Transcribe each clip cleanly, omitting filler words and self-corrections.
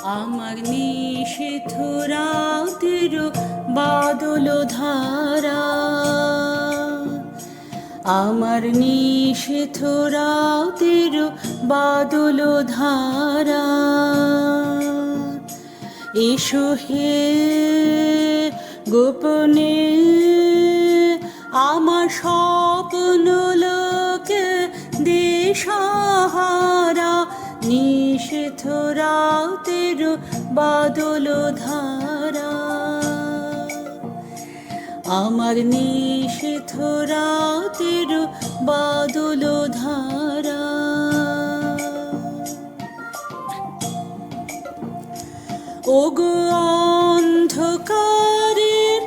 আমার নিষেধ রাতের বাদল ধারা, আমার নিষেধ রাতের বাদল ধারা। এসো হে গোপনে আমার স্বপ্ন লোকে দিশাহারা। নিষেধ রাতের বাদল ধারা, আমার নিষেধ রাতের বাদল ধারা। ওগো অন্ধকারের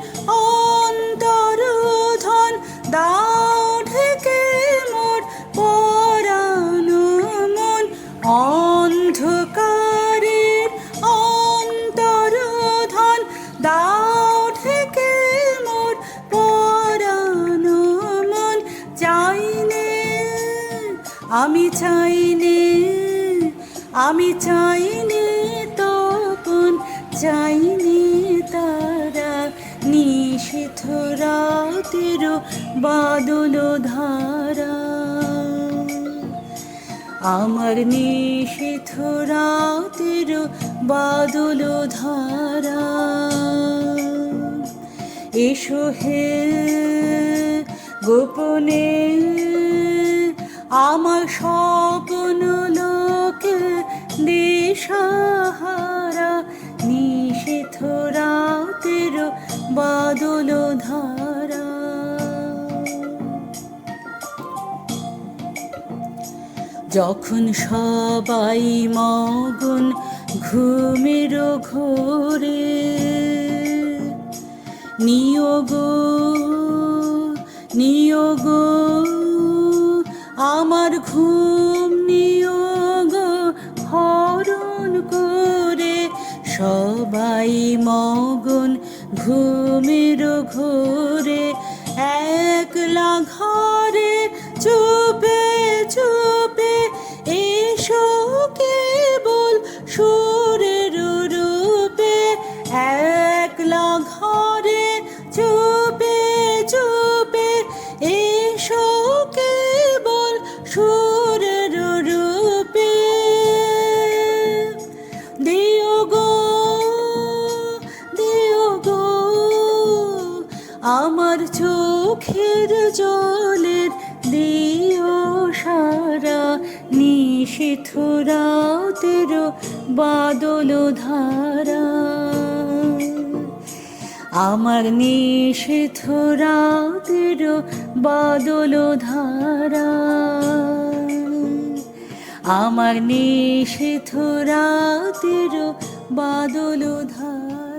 অন্তরধন, দাও ঢেকে মোর পরাণ মন। অন্ধকারের অন্তরধন, দাও ঢেকে মোর পরাণ মন। চাইনে আমি চাইনে, আমি চাইনে তপন, চাইনে তারা। নিষেধ রাতের বাদল ধারা, আমার নিষেধ রাতের বাদল ধারা। এসো হে গোপনে আমার স্বপ্ন লোকে দিশাহারা। নিষেধ রাতের বাদল ধারা। যখন সবাই মগন ঘুমের ঘোরে, নিয়োগ নিয়োগ আমার ঘুম নিয়োগ হরণ করে। সবাই মগন ঘুমের ঘোরে, একলা ঘরে চুপে চুপে। এসো কেবল সুরের রূপে, একলা ঘরে চুপে চুপে। এসো কেবল সুরের রূপে। দিও গো দিও গো আমার চোখের জলের দিও সারা। নিষেধ রাতের বাদল ধারা, আমার নিষেধ রাতের বাদল ধারা। আমার নিষেধ রাতের বাদল ধারা।